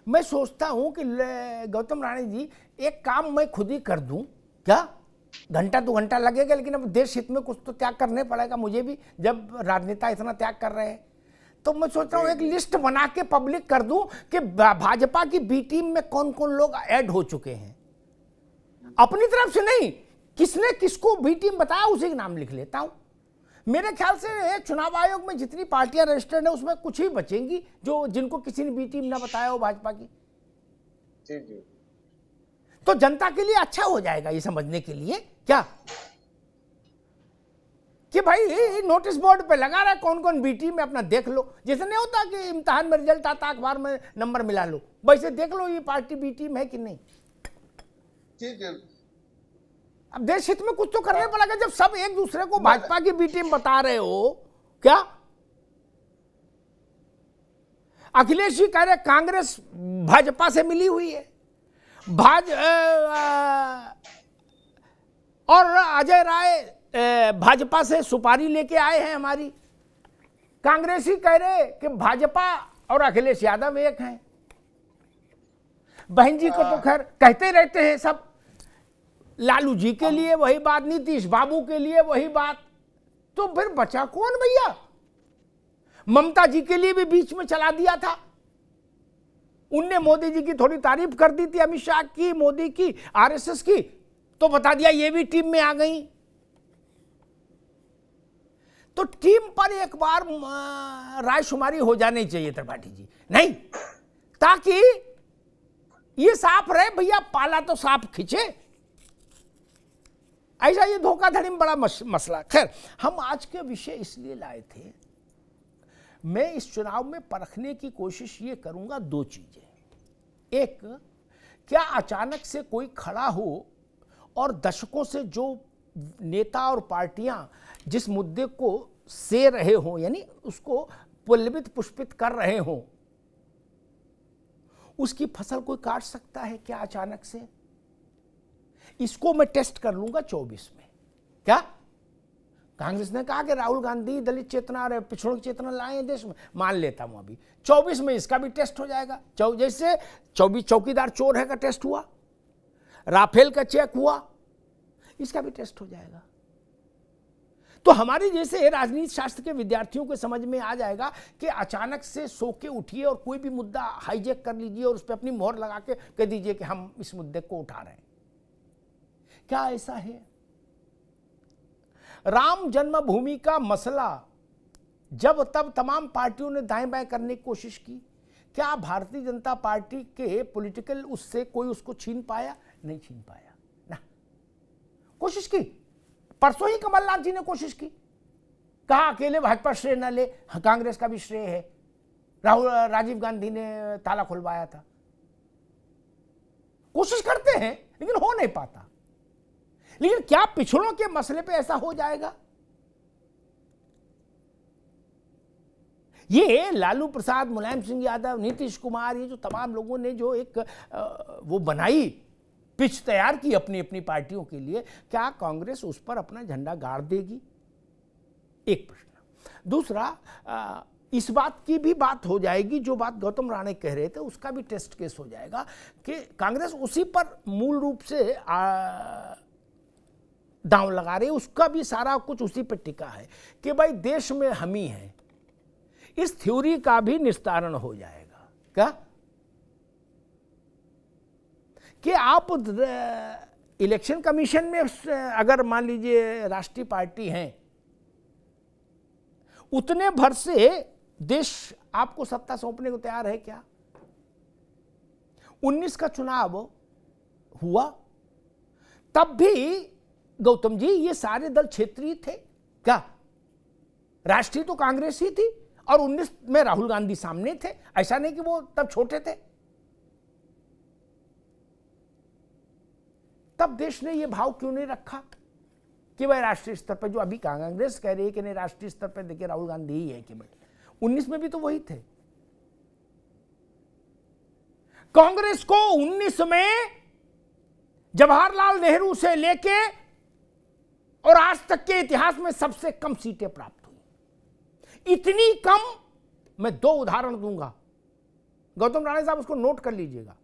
मैं सोचता हूं कि गौतम राणे जी, एक काम मैं खुद ही कर दूं क्या? घंटा 2 घंटा लगेगा, लेकिन अब देश हित में कुछ तो त्याग करने पड़ेगा मुझे भी, जब राजनेता इतना त्याग कर रहे हैं। तो मैं सोच रहा हूँ एक लिस्ट बना के पब्लिक कर दूं कि भाजपा की बी टीम में कौन कौन लोग ऐड हो चुके हैं। अपनी तरफ से नहीं, किसने किसको बी टीम बताया उसी के नाम लिख लेता हूं। मेरे ख्याल से चुनाव आयोग में जितनी पार्टियां रजिस्टर्ड है उसमें कुछ ही बचेंगी जो जिनको किसी ने बी टीम ना बताया हो भाजपा की। जी जी। तो जनता के लिए अच्छा हो जाएगा ये समझने के लिए क्या कि भाई नोटिस बोर्ड पे लगा रहा है कौन कौन बी टीम में, अपना देख लो। जैसे नहीं होता कि इम्तिहान में रिजल्ट आता अखबार में नंबर मिला लो, वैसे देख लो ये पार्टी बी टीम है कि नहीं। ठीक है। अब देश हित में कुछ तो करने पड़ेगा जब सब एक दूसरे को भाजपा की बी टीम बता रहे हो क्या। अखिलेश जी कह रहे कांग्रेस भाजपा से मिली हुई है, और अजय राय भाजपा से सुपारी लेके आए हैं हमारी। कांग्रेसी कह रहे कि भाजपा और अखिलेश यादव एक हैं। बहन जी को तो खैर कहते रहते हैं सब, लालू जी के लिए वही बात, नीतीश बाबू के लिए वही बात, तो फिर बचा कौन भैया? ममता जी के लिए भी बीच में चला दिया था, उनने मोदी जी की थोड़ी तारीफ कर दी थी, अमित शाह की, मोदी की, आरएसएस की, तो बता दिया ये भी टीम में आ गई। तो टीम पर एक बार रायशुमारी हो जानी चाहिए त्रिपाठी जी, नहीं, ताकि ये साफ रहे भैया, पाला तो साफ खींचे। ऐसा ये धोखाधड़ी में बड़ा मसला। खैर, हम आज के विषय इसलिए लाए थे, मैं इस चुनाव में परखने की कोशिश ये करूंगा 2 चीजें। एक, क्या अचानक से कोई खड़ा हो और दशकों से जो नेता और पार्टियां जिस मुद्दे को से रहे हों, यानी उसको पुलवित पुष्पित कर रहे हों, उसकी फसल कोई काट सकता है क्या अचानक से? इसको मैं टेस्ट कर लूंगा 24 में। क्या कांग्रेस ने कहा कि राहुल गांधी दलित चेतना और पिछड़ों की चेतना लाए हैं देश में, मान लेता हूं, अभी 24 में इसका भी टेस्ट हो जाएगा। जैसे 24 चौकीदार चोर है का टेस्ट हुआ, राफेल का चेक हुआ, इसका भी टेस्ट हो जाएगा। तो हमारी जैसे राजनीति शास्त्र के विद्यार्थियों को समझ में आ जाएगा कि अचानक से सो के उठिए और कोई भी मुद्दा हाईजैक कर लीजिए और उस पर अपनी मोहर लगा के कह दीजिए कि हम इस मुद्दे को उठा रहे हैं। क्या ऐसा है? राम जन्मभूमि का मसला जब तब तमाम पार्टियों ने दाएं बाएं करने की कोशिश की, क्या भारतीय जनता पार्टी के पॉलिटिकल उससे कोई उसको छीन पाया? नहीं छीन पाया ना। कोशिश की, परसों ही कमलनाथ जी ने कोशिश की, कहा अकेले भाजपा श्रेय न ले, कांग्रेस का भी श्रेय है, राजीव गांधी ने ताला खुलवाया था। कोशिश करते हैं लेकिन हो नहीं पाता। लेकिन क्या पिछड़ों के मसले पे ऐसा हो जाएगा? ये लालू प्रसाद, मुलायम सिंह यादव, नीतीश कुमार, ये जो तमाम लोगों ने जो एक वो बनाई, पिच तैयार की अपनी अपनी पार्टियों के लिए, क्या कांग्रेस उस पर अपना झंडा गाड़ देगी? एक प्रश्न। दूसरा, इस बात की भी बात हो जाएगी, जो बात गौतम राणे कह रहे थे उसका भी टेस्ट केस हो जाएगा कि कांग्रेस उसी पर मूल रूप से दांव लगा रही है, उसका भी सारा कुछ उसी पर टिका है कि भाई देश में हम ही हैं। इस थ्योरी का भी निस्तारण हो जाएगा क्या कि आप इलेक्शन कमीशन में अगर मान लीजिए राष्ट्रीय पार्टी हैं, उतने भर से देश आपको सत्ता सौंपने को तैयार है क्या? 19 का चुनाव हुआ तब भी गौतम जी ये सारे दल क्षेत्रीय थे क्या? राष्ट्रीय तो कांग्रेस ही थी और 19 में राहुल गांधी सामने थे, ऐसा नहीं कि वो तब छोटे थे। तब देश ने ये भाव क्यों नहीं रखा कि भाई राष्ट्रीय स्तर पर, जो अभी कांग्रेस कह रही है कि नहीं राष्ट्रीय स्तर पर देखिए राहुल गांधी ही है कि भाई 19 में भी तो वही थे। कांग्रेस को 19 में जवाहरलाल नेहरू से लेके और आज तक के इतिहास में सबसे कम सीटें प्राप्त हुई। इतनी कम, मैं 2 उदाहरण दूंगा। गौतम राणे साहब उसको नोट कर लीजिएगा,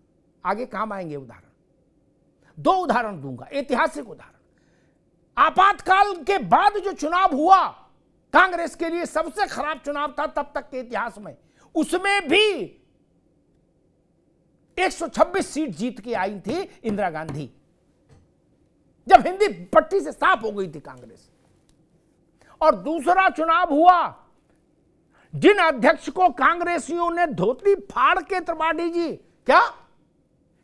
आगे काम आएंगे उदाहरण। 2 उदाहरण दूंगा, ऐतिहासिक उदाहरण। आपातकाल के बाद जो चुनाव हुआ कांग्रेस के लिए सबसे खराब चुनाव था तब तक के इतिहास में, उसमें भी 126 सीट जीत के आई थी इंदिरा गांधी, जब हिंदी पट्टी से साफ हो गई थी कांग्रेस। और दूसरा चुनाव हुआ जिन अध्यक्ष को कांग्रेसियों ने धोती फाड़ के, त्रिपाठी जी, क्या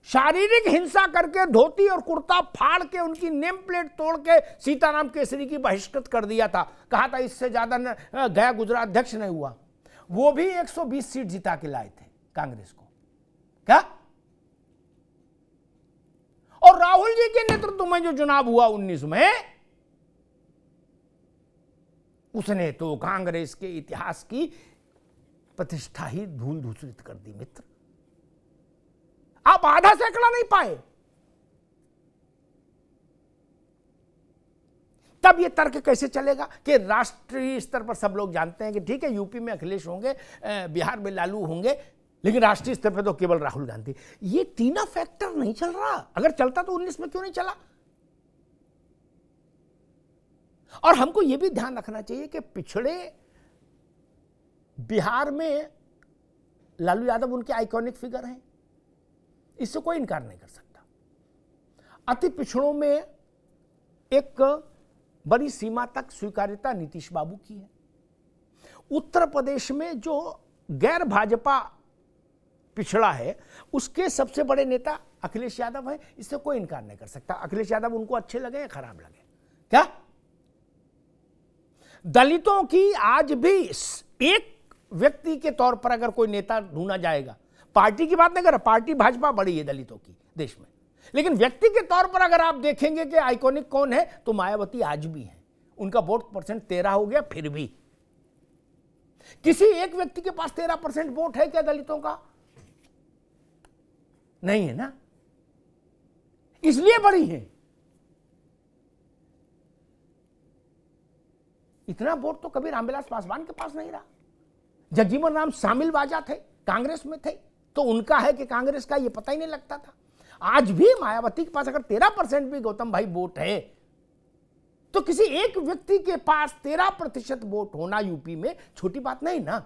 शारीरिक हिंसा करके धोती और कुर्ता फाड़ के उनकी नेम प्लेट तोड़ के सीताराम केसरी की बहिष्कृत कर दिया था, कहा था इससे ज्यादा गया गुजरात अध्यक्ष नहीं हुआ, वो भी 120 सीट जिता के लाए थे कांग्रेस को, क्या। और राहुल जी के नेतृत्व में जो चुनाव हुआ 19 में, उसने तो कांग्रेस के इतिहास की प्रतिष्ठा ही धूल धूसरित कर दी मित्र। आप आधा सैकड़ा नहीं पाए। तब यह तर्क कैसे चलेगा कि राष्ट्रीय स्तर पर सब लोग जानते हैं कि ठीक है यूपी में अखिलेश होंगे, बिहार में लालू होंगे, लेकिन राष्ट्रीय स्तर पर तो केवल राहुल गांधी। ये तीनों फैक्टर नहीं चल रहा। अगर चलता तो 19 में क्यों नहीं चला। और हमको यह भी ध्यान रखना चाहिए कि पिछड़े बिहार में लालू यादव उनके आइकॉनिक फिगर हैं, इससे कोई इनकार नहीं कर सकता। अति पिछड़ों में एक बड़ी सीमा तक स्वीकार्यता नीतीश बाबू की है। उत्तर प्रदेश में जो गैर भाजपा पिछड़ा है उसके सबसे बड़े नेता अखिलेश यादव हैं, इससे कोई इनकार नहीं कर सकता। अखिलेश यादव उनको अच्छे लगे या खराब लगे, क्या। दलितों की आज भी एक व्यक्ति के तौर पर अगर कोई नेता ढूंढा जाएगा, पार्टी की बात नहीं कर रहा, पार्टी भाजपा बड़ी है दलितों की देश में, लेकिन व्यक्ति के तौर पर अगर आप देखेंगे कि आइकॉनिक कौन है तो मायावती आज भी है। उनका वोट परसेंट 13 हो गया, फिर भी किसी एक व्यक्ति के पास 13% वोट है क्या दलितों का? नहीं है ना, इसलिए बड़ी है। इतना वोट तो कभी रामविलास पासवान के पास नहीं रहा। जगजीवन राम शामिल बाजा थे, कांग्रेस में थे, तो उनका है कि कांग्रेस का ये पता ही नहीं लगता था। आज भी मायावती के पास अगर 13% भी गौतम भाई वोट है तो किसी एक व्यक्ति के पास 13% वोट होना यूपी में छोटी बात नहीं ना।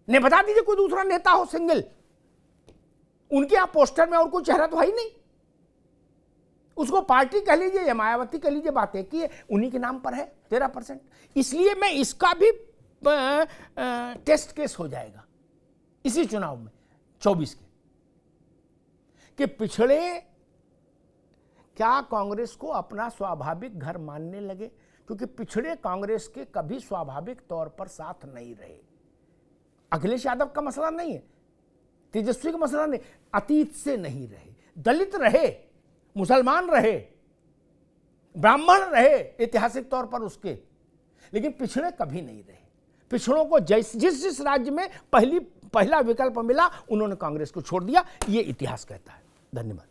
ने बता दीजिए कोई दूसरा नेता हो सिंगल, उनके यहां पोस्टर में और कोई चेहरा तो है ही नहीं। उसको पार्टी कह लीजिए या मायावती कह लीजिए, बात एक ही है, उन्हीं के नाम पर है 13%। इसलिए मैं इसका भी टेस्ट केस हो जाएगा इसी चुनाव में 24 के, कि पिछड़े क्या कांग्रेस को अपना स्वाभाविक घर मानने लगे, क्योंकि पिछड़े कांग्रेस के कभी स्वाभाविक तौर पर साथ नहीं रहे। अखिलेश यादव का मसला नहीं है, तेजस्वी का मसला नहीं, अतीत से नहीं रहे, दलित रहे, मुसलमान रहे, ब्राह्मण रहे ऐतिहासिक तौर पर उसके, लेकिन पिछड़े कभी नहीं रहे। पिछड़ों को जिस राज्य में पहला विकल्प मिला उन्होंने कांग्रेस को छोड़ दिया, ये इतिहास कहता है। धन्यवाद।